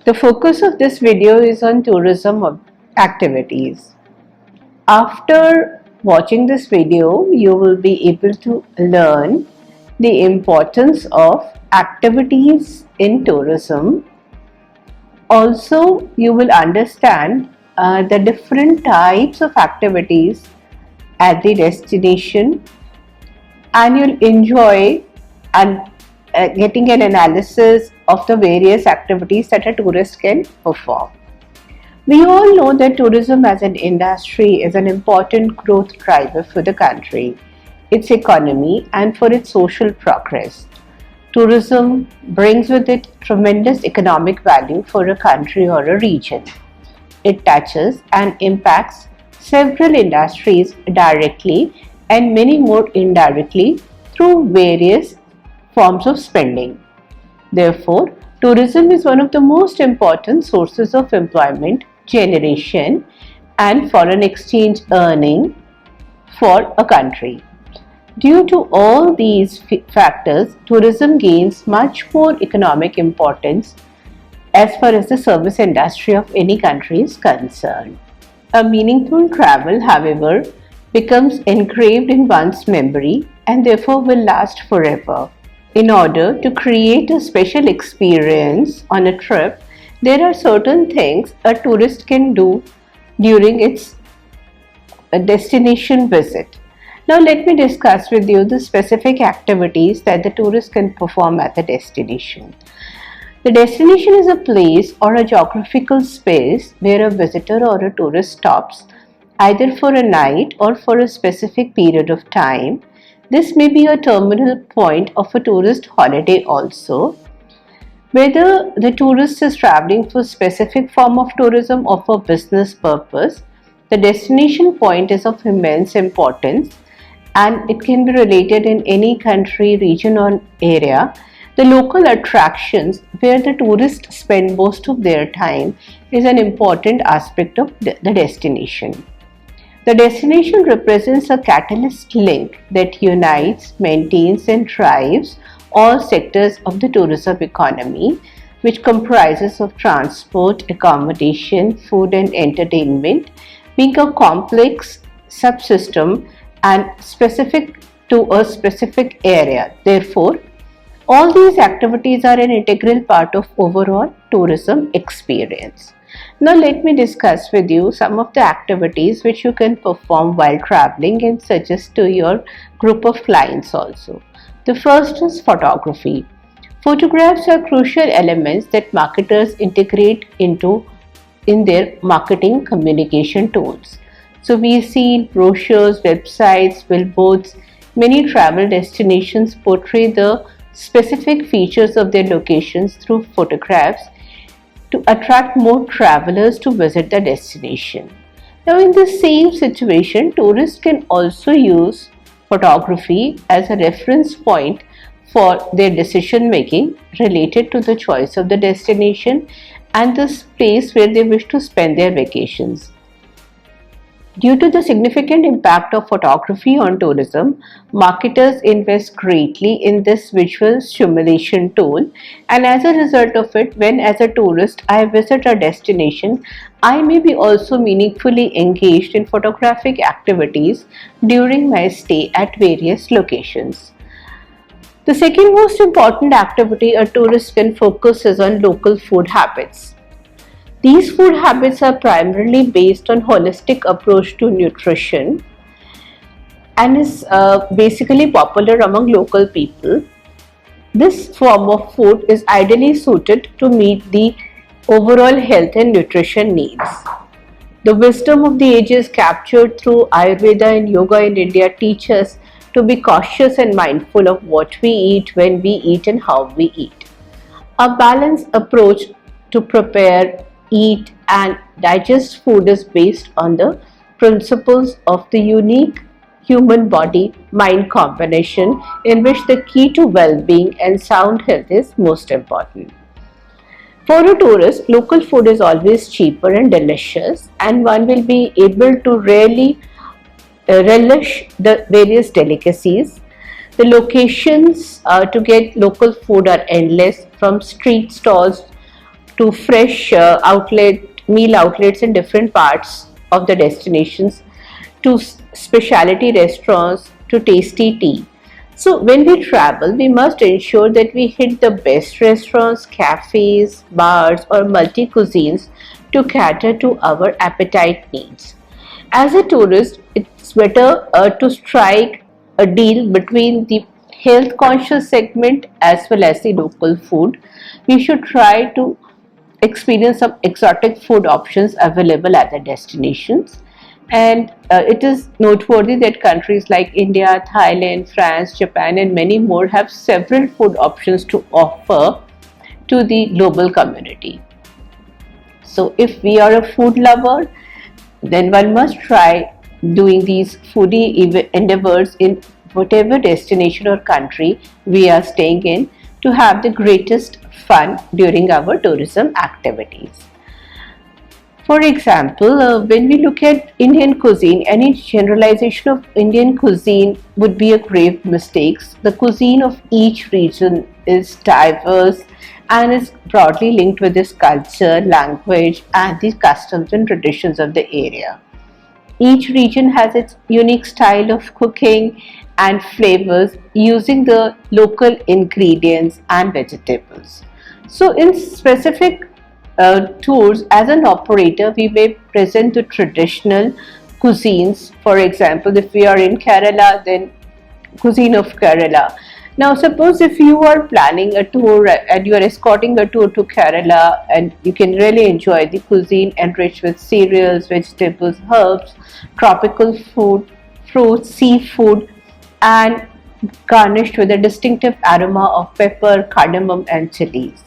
The focus of this video is on tourism activities. After watching this video, you will be able to learn the importance of activities in tourism. Also, you will understand the different types of activities at the destination, and you'll enjoy and getting an analysis of the various activities that a tourist can perform. We all know that tourism as an industry is an important growth driver for the country, its economy, and for its social progress. Tourism brings with it tremendous economic value for a country or a region. It touches and impacts several industries directly and many more indirectly through various forms of spending. Therefore, tourism is one of the most important sources of employment generation and foreign exchange earning for a country. Due to all these factors, tourism gains much more economic importance as far as the service industry of any country is concerned. A meaningful travel, however, becomes engraved in one's memory and therefore will last forever. In order to create a special experience on a trip, there are certain things a tourist can do during its destination visit. Now let me discuss with you the specific activities that the tourist can perform at the destination. The destination is a place or a geographical space where a visitor or a tourist stops either for a night or for a specific period of time. This may be a terminal point of a tourist holiday also. Whether the tourist is traveling for a specific form of tourism or for business purpose, the destination point is of immense importance, and it can be related in any country, region or area. The local attractions where the tourists spend most of their time is an important aspect of the destination. The destination represents a catalyst link that unites, maintains and drives all sectors of the tourism economy, which comprises of transport, accommodation, food and entertainment, being a complex subsystem and specific to a specific area. Therefore, all these activities are an integral part of overall tourism experience. Now let me discuss with you some of the activities which you can perform while traveling and suggest to your group of clients also. The first is photography. Photographs are crucial elements that marketers integrate in their marketing communication tools. So we see brochures, websites, billboards. Many travel destinations portray the specific features of their locations through photographs to attract more travelers to visit the destination. Now in the same situation, tourists can also use photography as a reference point for their decision making related to the choice of the destination and the place where they wish to spend their vacations. Due to the significant impact of photography on tourism, marketers invest greatly in this visual stimulation tool, and as a result of it, when as a tourist I visit a destination, I may be also meaningfully engaged in photographic activities during my stay at various locations. The second most important activity a tourist can focus is on local food habits. These food habits are primarily based on holistic approach to nutrition and is basically popular among local people. This form of food is ideally suited to meet the overall health and nutrition needs. The wisdom of the ages captured through Ayurveda and yoga in India teach us to be cautious and mindful of what we eat, when we eat and how we eat. A balanced approach to prepare, eat and digest food is based on the principles of the unique human body-mind combination in which the key to well-being and sound health is most important. For a tourist, local food is always cheaper and delicious, and one will be able to really relish the various delicacies. The locations to get local food are endless, from street stalls to fresh meal outlets in different parts of the destinations, to specialty restaurants, to tasty tea. So when we travel, we must ensure that we hit the best restaurants, cafes, bars, or multi cuisines to cater to our appetite needs. As a tourist, it's better to strike a deal between the health conscious segment as well as the local food. We should try to experience some exotic food options available at the destinations. And it is noteworthy that countries like India, Thailand, France, Japan, and many more have several food options to offer to the global community. So, if we are a food lover, then one must try doing these foodie endeavors in whatever destination or country we are staying in to have the greatest fun during our tourism activities. For example, when we look at Indian cuisine, any generalization of Indian cuisine would be a grave mistake. The cuisine of each region is diverse and is broadly linked with its culture, language, and the customs and traditions of the area. Each region has its unique style of cooking and flavors using the local ingredients and vegetables. So, in specific tours, as an operator, we may present the traditional cuisines. For example, if we are in Kerala, then cuisine of Kerala. Now, suppose if you are planning a tour and you are escorting a tour to Kerala, and you can really enjoy the cuisine enriched with cereals, vegetables, herbs, tropical food, fruits, seafood, and garnished with a distinctive aroma of pepper, cardamom, and chilies.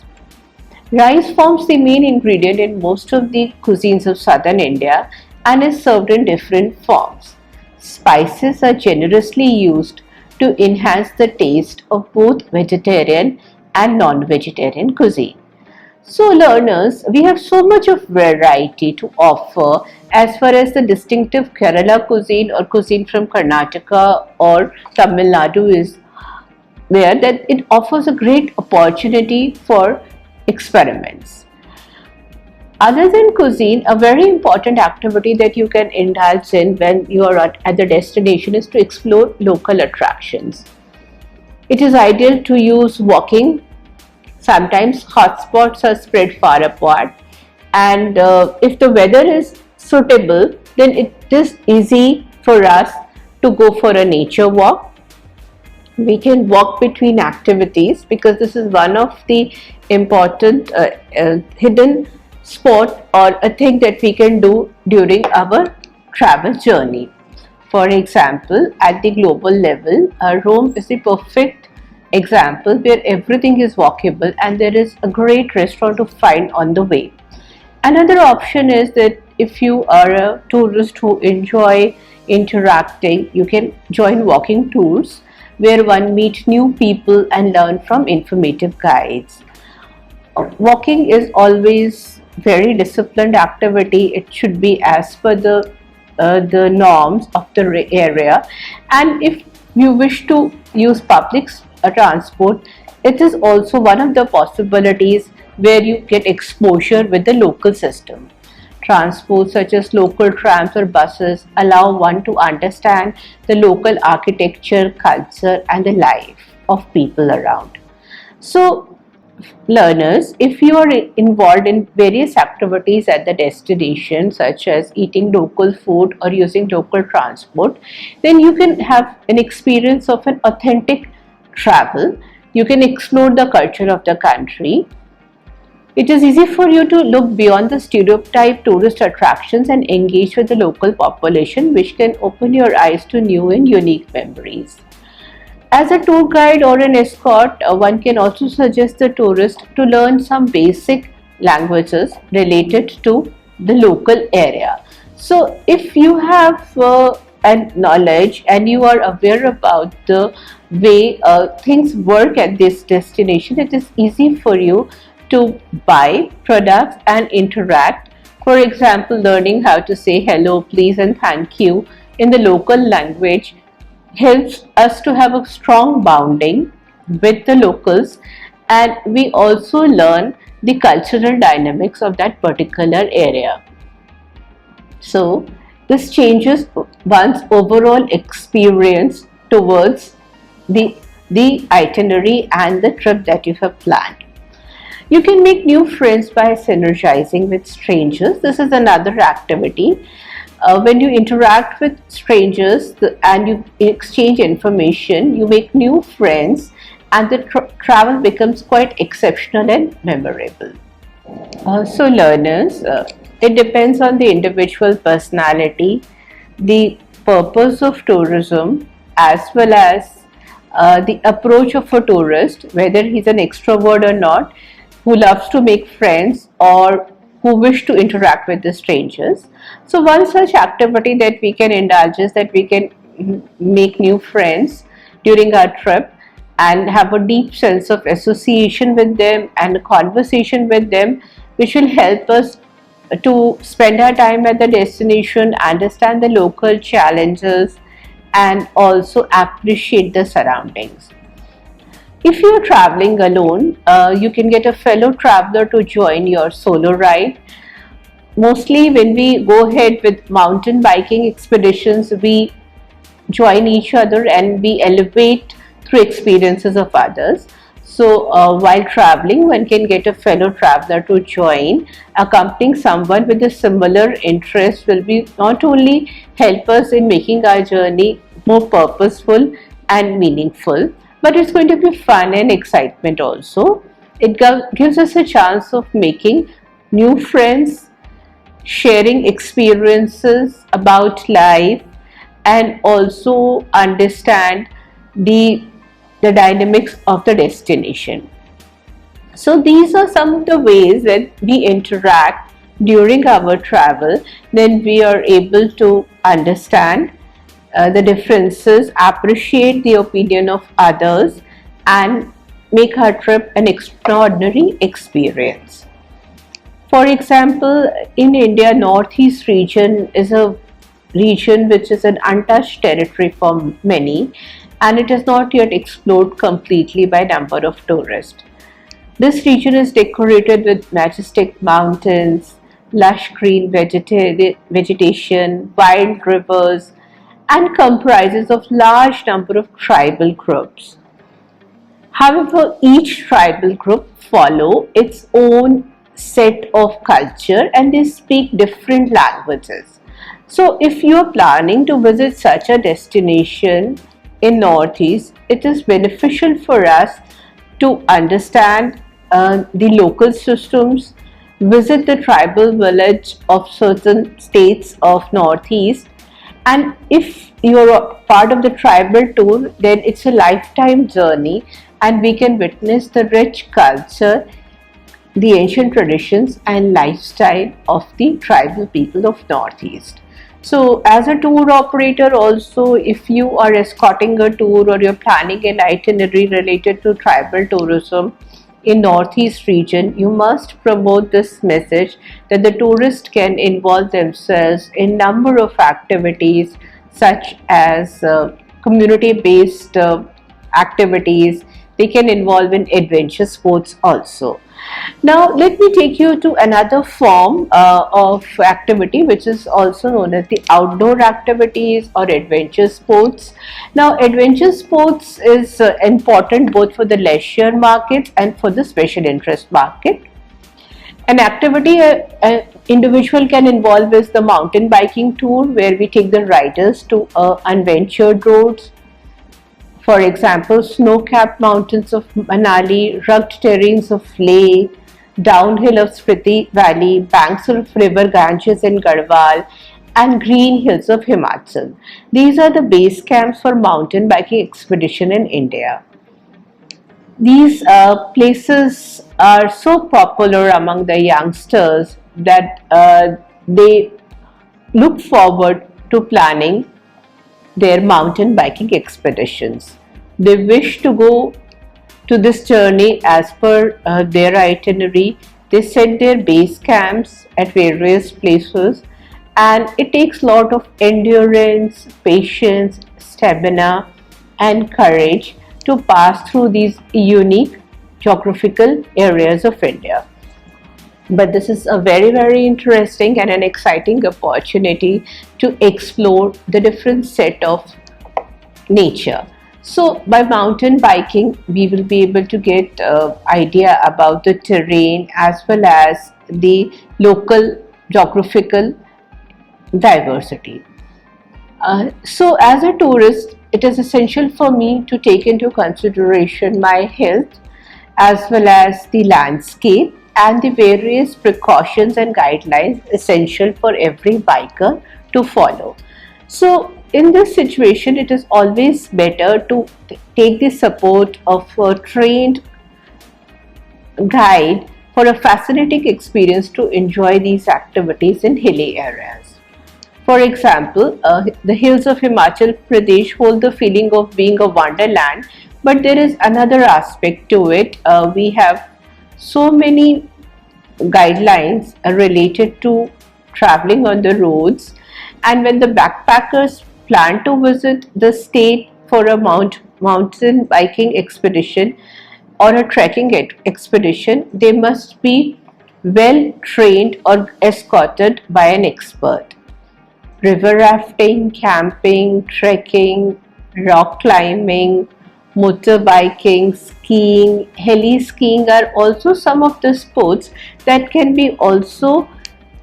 Rice forms the main ingredient in most of the cuisines of southern India and is served in different forms. Spices are generously used to enhance the taste of both vegetarian and non-vegetarian cuisine. So learners, we have so much of variety to offer as far as the distinctive Kerala cuisine or cuisine from Karnataka or Tamil Nadu is there, that it offers a great opportunity for experiments. Other than cuisine, a very important activity that you can indulge in when you are at the destination is to explore local attractions. It is ideal to use walking. Sometimes hotspots are spread far apart, and if the weather is suitable, then it is easy for us to go for a nature walk. We can walk between activities because this is one of the important hidden spot or a thing that we can do during our travel journey. For example, at the global level, Rome is the perfect example where everything is walkable and there is a great restaurant to find on the way. Another option is that if you are a tourist who enjoy interacting, you can join walking tours where one meets new people and learn from informative guides. Walking is always very disciplined activity. It should be as per the norms of the area, and if you wish to use public transport, it is also one of the possibilities where you get exposure with the local system. Transport such as local trams or buses allow one to understand the local architecture, culture, and the life of people around. So, learners, if you are involved in various activities at the destination, such as eating local food or using local transport, then you can have an experience of an authentic travel. You can explore the culture of the country. It is easy for you to look beyond the stereotype tourist attractions and engage with the local population, which can open your eyes to new and unique memories. As a tour guide or an escort, one can also suggest the tourist to learn some basic languages related to the local area. So, if you have knowledge and you are aware about the way things work at this destination, it is easy for you to buy products and interact. For example, learning how to say hello, please, and thank you in the local language helps us to have a strong bonding with the locals, and we also learn the cultural dynamics of that particular area. So this changes one's overall experience towards the, the itinerary and the trip that you have planned. You can make new friends by synergizing with strangers. This is another activity. When you interact with strangers and you exchange information, you make new friends, and the travel becomes quite exceptional and memorable. So learners, it depends on the individual personality, the purpose of tourism, as well as the approach of a tourist, whether he's an extrovert or not, who loves to make friends or who wish to interact with the strangers. So one such activity that we can indulge is that we can make new friends during our trip and have a deep sense of association with them and a conversation with them, which will help us to spend our time at the destination, understand the local challenges, and also appreciate the surroundings. If you are traveling alone, you can get a fellow traveler to join your solo ride. Mostly when we go ahead with mountain biking expeditions, we join each other and we elevate through experiences of others. So while traveling, one can get a fellow traveler to join. Accompanying someone with a similar interest will be not only help us in making our journey more purposeful and meaningful, but it's going to be fun and excitement also. It gives us a chance of making new friends, sharing experiences about life, and also understand the dynamics of the destination. So these are some of the ways that we interact during our travel. Then we are able to understand the differences, appreciate the opinion of others, and make our trip an extraordinary experience. For example, in India, Northeast region is a region which is an untouched territory for many, and it is not yet explored completely by number of tourists. This region is decorated with majestic mountains, lush green vegetation, wild rivers, and comprises of large number of tribal groups. However, each tribal group follow its own set of culture and they speak different languages. So if you are planning to visit such a destination in Northeast, it is beneficial for us to understand the local systems, visit the tribal village of certain states of Northeast, and if you're a part of the tribal tour, then it's a lifetime journey and we can witness the rich culture, the ancient traditions and lifestyle of the tribal people of Northeast. So as a tour operator also, if you are escorting a tour or you're planning an itinerary related to tribal tourism in Northeast region, you must promote this message that the tourist can involve themselves in number of activities such as community-based activities. They can involve in adventure sports also. Now let me take you to another form of activity which is also known as the outdoor activities or adventure sports. Now adventure sports is important both for the leisure market and for the special interest market. An activity an individual can involve is the mountain biking tour, where we take the riders to unventured roads. For example, snow-capped mountains of Manali, rugged terrains of Leh, downhill of Spiti Valley, banks of river Ganges in Garhwal, and green hills of Himachal. These are the base camps for mountain biking expedition in India. These places are so popular among the youngsters that they look forward to planning their mountain biking expeditions. They wish to go to this journey as per their itinerary. They set their base camps at various places and it takes a lot of endurance, patience, stamina, and courage to pass through these unique geographical areas of India. But this is a very interesting and an exciting opportunity to explore the different set of nature. So by mountain biking, we will be able to get idea about the terrain as well as the local geographical diversity. So as a tourist, it is essential for me to take into consideration my health as well as the landscape and the various precautions and guidelines essential for every biker to follow. So in this situation, it is always better to take the support of a trained guide for a fascinating experience to enjoy these activities in hilly areas. For example, the hills of Himachal Pradesh hold the feeling of being a wonderland, but there is another aspect to it. We have so many guidelines related to traveling on the roads, and when the backpackers plan to visit the state for a mountain biking expedition or a trekking expedition, they must be well trained or escorted by an expert. River rafting, camping, trekking, rock climbing, motorbiking, skiing, heli skiing are also some of the sports that can be also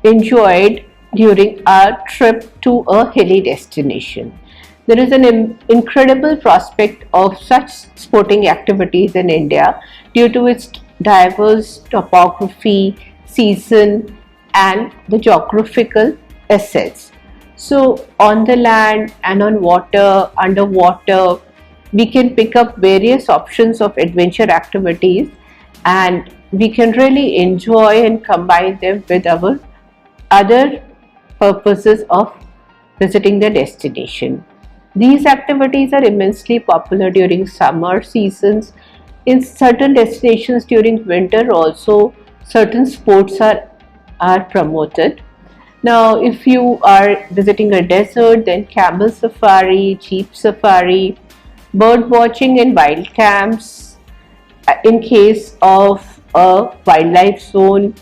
enjoyed during our trip to a hilly destination. There is an incredible prospect of such sporting activities in India due to its diverse topography, season, and the geographical assets. So on the land and on water, underwater, we can pick up various options of adventure activities, and we can really enjoy and combine them with our other purposes of visiting the destination. These activities are immensely popular during summer seasons. In certain destinations during winter also, certain sports are promoted. Now, if you are visiting a desert, then camel safari, jeep safari, bird watching and wild camps, in case of a wildlife zone,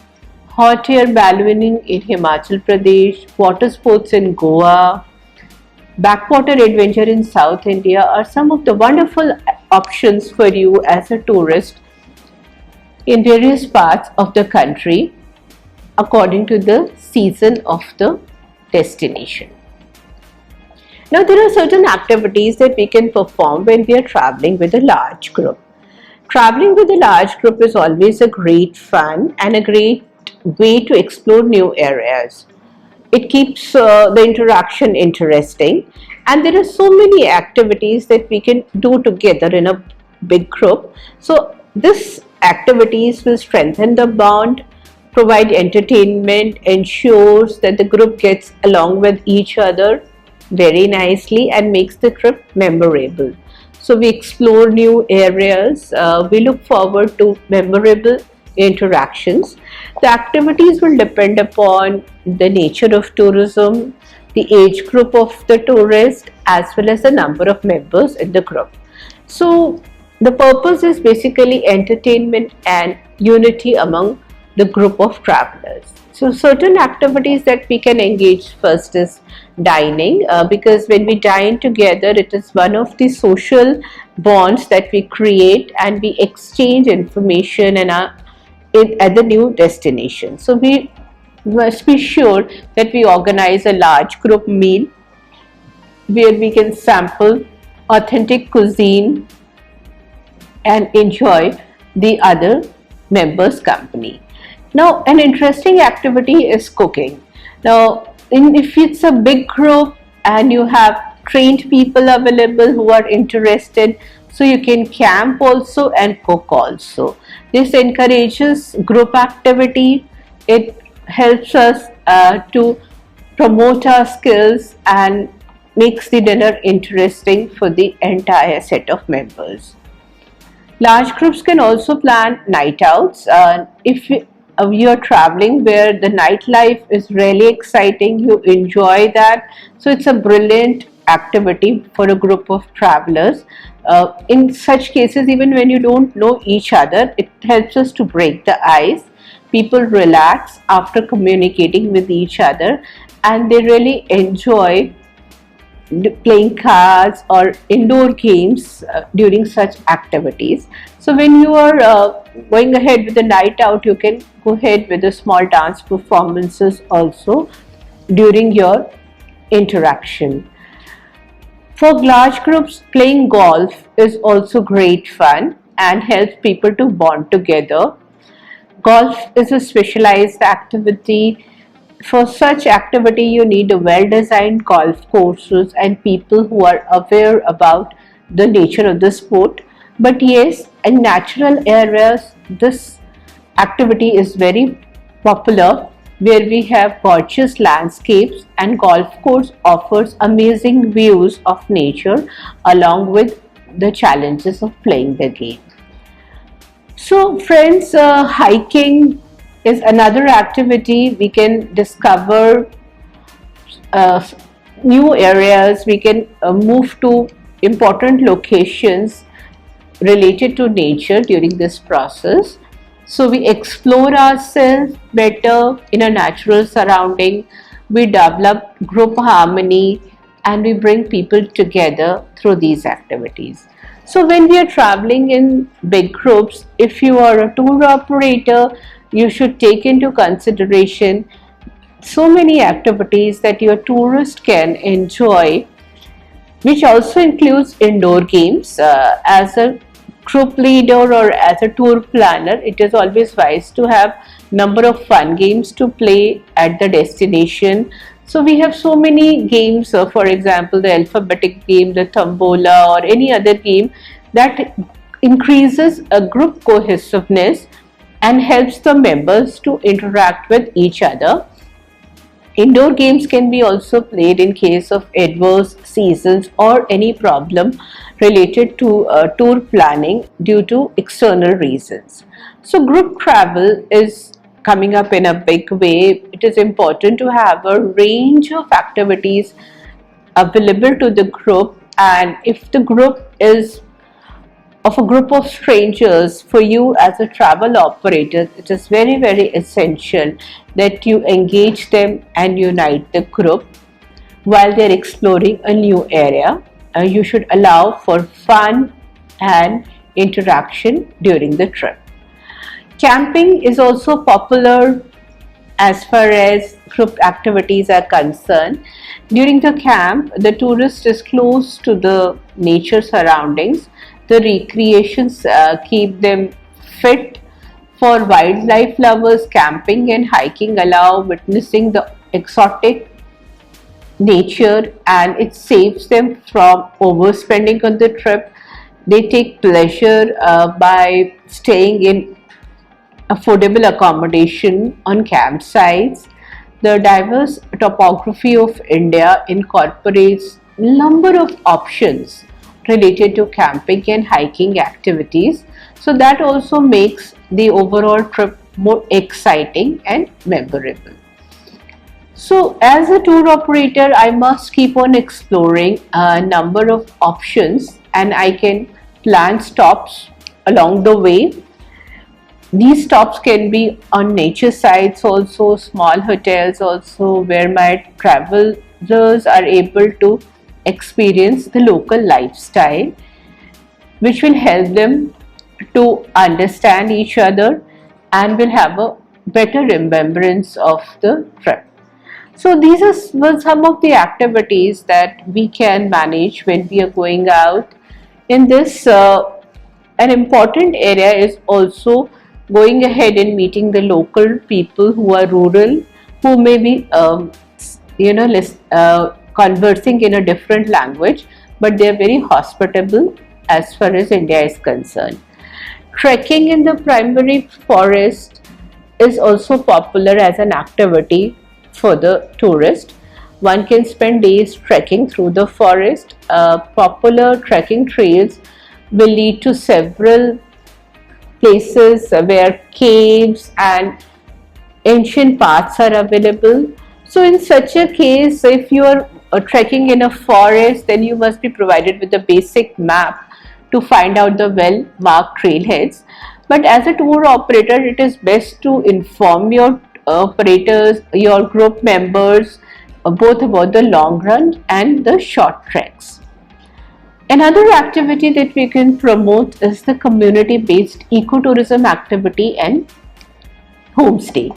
hot air ballooning in Himachal Pradesh, water sports in Goa, backwater adventure in South India are some of the wonderful options for you as a tourist in various parts of the country according to the season of the destination. Now, there are certain activities that we can perform when we are traveling with a large group. Traveling with a large group is always a great fun and a great way to explore new areas. It keeps the interaction interesting, and there are so many activities that we can do together in a big group. So this activities will strengthen the bond, provide entertainment, ensures that the group gets along with each other very nicely and makes the trip memorable. So we explore new areas, we look forward to memorable interactions. The activities will depend upon the nature of tourism, the age group of the tourist, as well as the number of members in the group. So the purpose is basically entertainment and unity among the group of travelers. So certain activities that we can engage first is dining, because when we dine together, it is one of the social bonds that we create, and we exchange information and at the new destination. So we must be sure that we organize a large group meal where we can sample authentic cuisine and enjoy the other members' company. Now, an interesting activity is cooking. Now, if it's a big group and you have trained people available who are interested, so you can camp also and cook also. This encourages group activity. It helps us to promote our skills and makes the dinner interesting for the entire set of members. Large groups can also plan night outs. If you're traveling where the nightlife is really exciting, you enjoy that. So it's a brilliant activity for a group of travelers. In such cases, even when you don't know each other, it helps us to break the ice. People relax after communicating with each other, and they really enjoy playing cards or indoor games during such activities. So when you are going ahead with the night out, you can go ahead with the small dance performances also during your interaction. For large groups, playing golf is also great fun and helps people to bond together. Golf is a specialized activity. For such activity, you need a well-designed golf courses and people who are aware about the nature of the sport. But yes, in natural areas, this activity is very popular, where we have gorgeous landscapes, and golf course offers amazing views of nature along with the challenges of playing the game. So friends, hiking is another activity. We can discover uh, new areas, we can move to important locations related to nature during this process. So we explore ourselves better in a natural surrounding, we develop group harmony, and we bring people together through these activities. So when we are traveling in big groups, if you are a tour operator, you should take into consideration so many activities that your tourist can enjoy, which also includes indoor games. As a group leader or as a tour planner, it is always wise to have number of fun games to play at the destination. So we have so many games, for example, the alphabetic game, the tombola, or any other game that increases a group cohesiveness and helps the members to interact with each other. Indoor games can be also played in case of adverse seasons or any problem related to tour planning due to external reasons. So group travel is coming up in a big way. It is important to have a range of activities available to the group, and if the group is of a group of strangers, for you as a travel operator, it is very essential that you engage them and unite the group while they're exploring a new area. You should allow for fun and interaction during the trip. Camping is also popular as far as group activities are concerned. During the camp, the tourist is close to the nature surroundings. The recreations keep them fit. For wildlife lovers, camping and hiking allow witnessing the exotic nature, and it saves them from overspending on the trip. They take pleasure by staying in affordable accommodation on campsites. The diverse topography of India incorporates a number of options related to camping and hiking activities. So that also makes the overall trip more exciting and memorable. So as a tour operator, I must keep on exploring a number of options, and I can plan stops along the way. These stops can be on nature sites also, small hotels also, where my travelers are able to experience the local lifestyle, which will help them to understand each other and will have a better remembrance of the trip. So these were some of the activities that we can manage when we are going out. In this, an important area is also going ahead and meeting the local people who are rural, who may be conversing in a different language, but they are very hospitable as far as India is concerned. Trekking in the primary forest is also popular as an activity for the tourist. One can spend days trekking through the forest. Popular trekking trails will lead to several places where caves and ancient paths are available. So in such a case, if you are trekking in a forest, then you must be provided with a basic map to find out the well marked trailheads. But as a tour operator, it is best to inform your operators, your group members, both about the long run and the short treks. Another activity that we can promote is the community based ecotourism activity and homestay.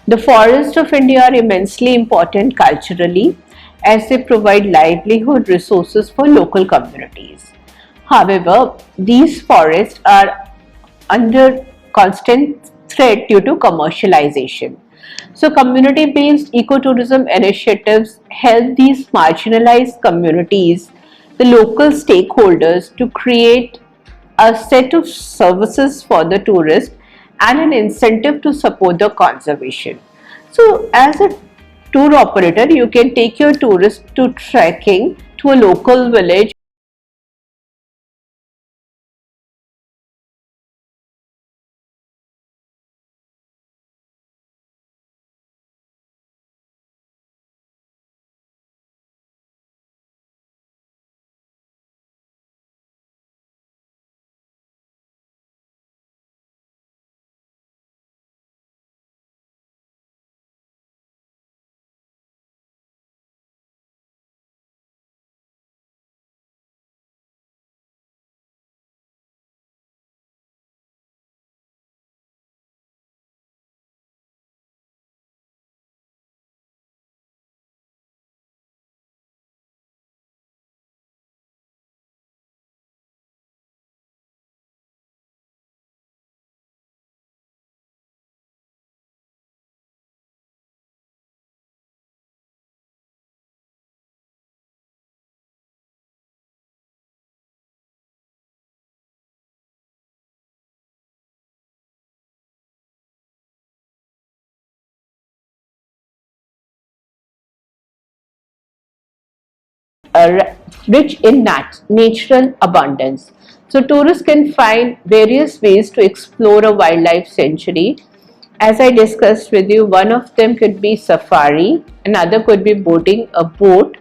The forests of India are immensely important culturally as they provide livelihood resources for local communities. However, these forests are under constant threat due to commercialization. So, community based ecotourism initiatives help these marginalized communities, the local stakeholders, to create a set of services for the tourist and an incentive to support the conservation. So, as a tour operator, you can take your tourist to trekking to a local village. Rich in natural abundance. So, tourists can find various ways to explore a wildlife sanctuary. As I discussed with you, one of them could be safari, another could be boating a boat,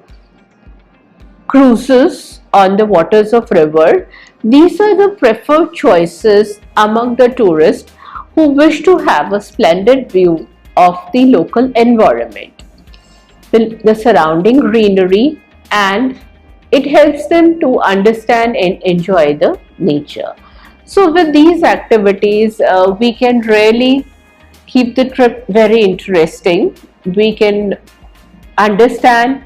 cruises on the waters of river. These are the preferred choices among the tourists who wish to have a splendid view of the local environment, the surrounding greenery, and it helps them to understand and enjoy the nature. So, with these activities, we can really keep the trip very interesting. We can understand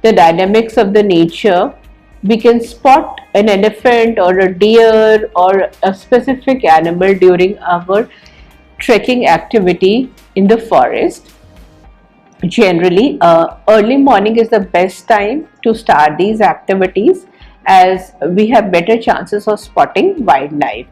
the dynamics of the nature. We can spot an elephant or a deer or a specific animal during our trekking activity in the forest. Generally, early morning is the best time to start these activities as we have better chances of spotting wildlife.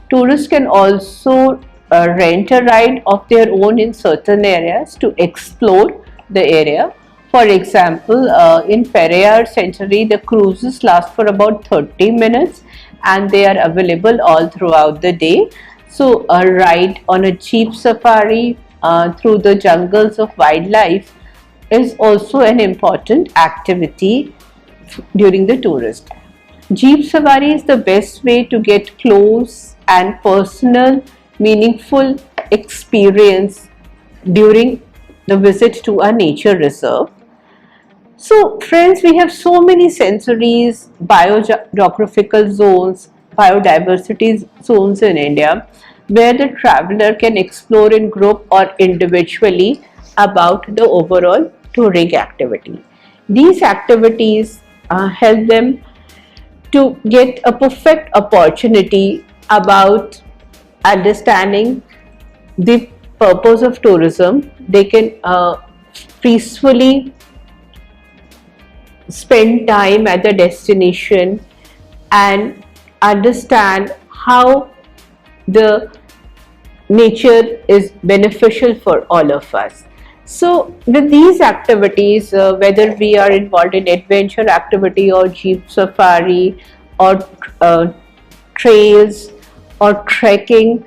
Tourists can also rent a ride of their own in certain areas to explore the area. For example, in Periyar Sanctuary, the cruises last for about 30 minutes and they are available all throughout the day. So, a ride on a jeep safari through the jungles of wildlife is also an important activity during the tourist. Jeep safari is the best way to get close and personal, meaningful experience during the visit to a nature reserve. So, friends, we have so many sensories, biogeographical zones, biodiversity zones in India where the traveler can explore in group or individually about the overall touring activity. These activities help them to get a perfect opportunity about understanding the purpose of tourism. They can peacefully spend time at the destination and understand how the nature is beneficial for all of us. So with these activities, whether we are involved in adventure activity or jeep safari or trails or trekking,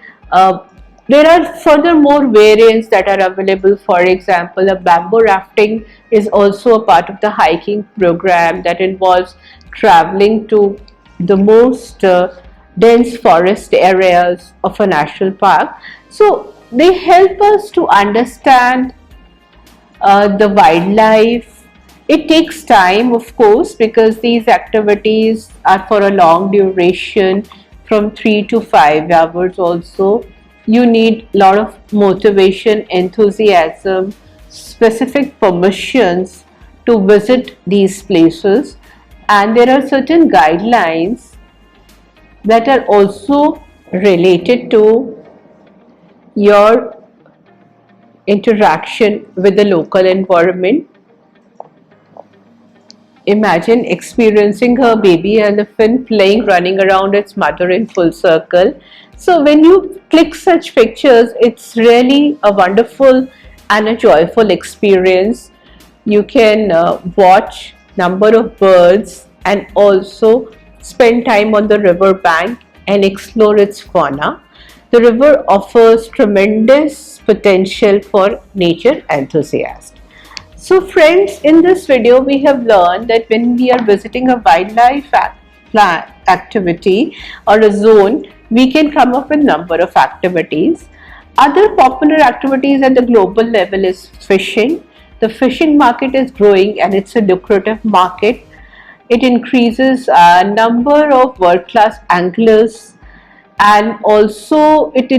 There are furthermore variants that are available. For example, a bamboo rafting is also a part of the hiking program that involves traveling to the most dense forest areas of a national park. So they help us to understand the wildlife. It takes time, of course, because these activities are for a long duration, from 3 to 5 hours also. You need a lot of motivation, enthusiasm, specific permissions to visit these places, and there are certain guidelines that are also related to your interaction with the local environment. Imagine experiencing a baby elephant playing, running around its mother in full circle. So when you click such pictures, it's really a wonderful and a joyful experience. You can watch number of birds and also spend time on the river bank and explore its fauna. The river offers tremendous potential for nature enthusiasts. So friends, in this video we have learned that when we are visiting a wildlife activity or a zone, we can come up with number of activities. Other popular activities at the global level is fishing. The fishing market is growing and it's a lucrative market. It increases a number of world-class anglers, and also it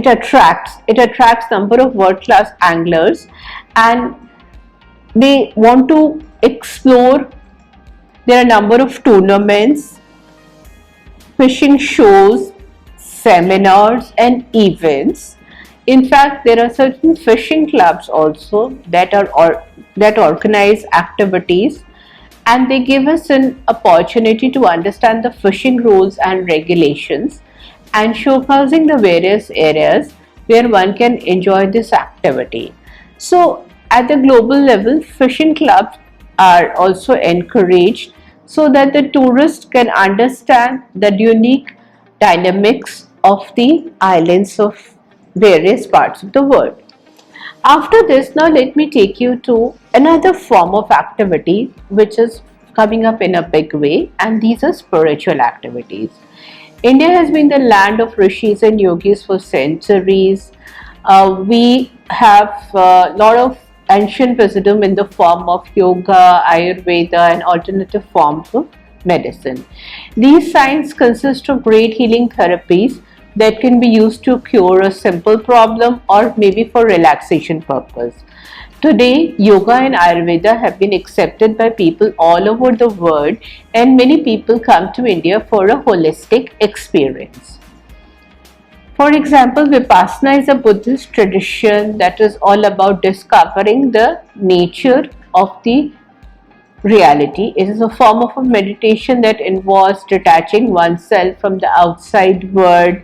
attracts number of world-class anglers, and they want to explore. There are a number of tournaments, fishing shows, seminars and events. In fact, there are certain fishing clubs also that organize activities, and they give us an opportunity to understand the fishing rules and regulations, and showcasing the various areas where one can enjoy this activity. So at the global level, fishing clubs are also encouraged so that the tourists can understand the unique dynamics of the islands of various parts of the world. After this, now let me take you to another form of activity which is coming up in a big way, and these are spiritual activities. India has been the land of rishis and yogis for centuries. We have a lot of ancient wisdom in the form of yoga, Ayurveda and alternative forms of medicine. These sciences consist of great healing therapies that can be used to cure a simple problem or maybe for relaxation purpose. Today, yoga and Ayurveda have been accepted by people all over the world, and many people come to India for a holistic experience. For example, Vipassana is a Buddhist tradition that is all about discovering the nature of the reality. It is a form of a meditation that involves detaching oneself from the outside world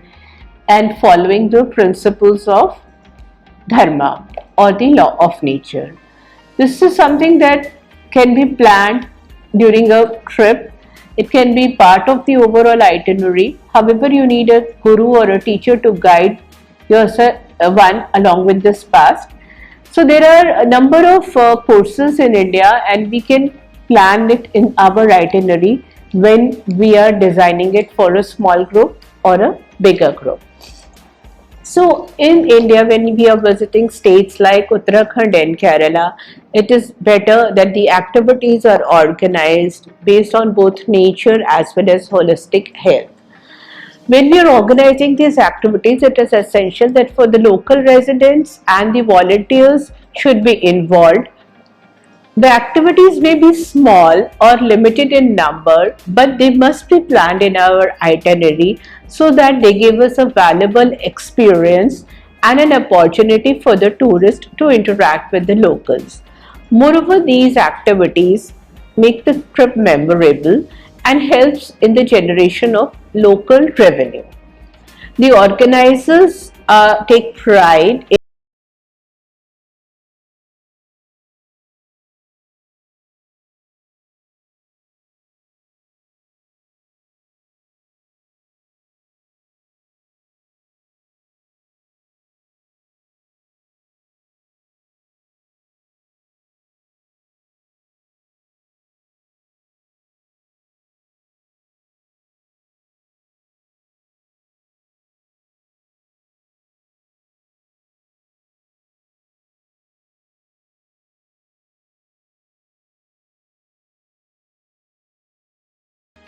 and following the principles of dharma or the law of nature. This is something that can be planned during a trip. It can be part of the overall itinerary. However, you need a guru or a teacher to guide yourself along with this path. So there are a number of courses in India, and we can plan it in our itinerary when we are designing it for a small group or a bigger group. So in India, when we are visiting states like Uttarakhand and Kerala, it is better that the activities are organized based on both nature as well as holistic health. When we are organizing these activities, it is essential that for the local residents and the volunteers should be involved. The activities may be small or limited in number, but they must be planned in our itinerary so that they give us a valuable experience and an opportunity for the tourist to interact with the locals. Moreover, these activities make the trip memorable and helps in the generation of local revenue. The organizers take pride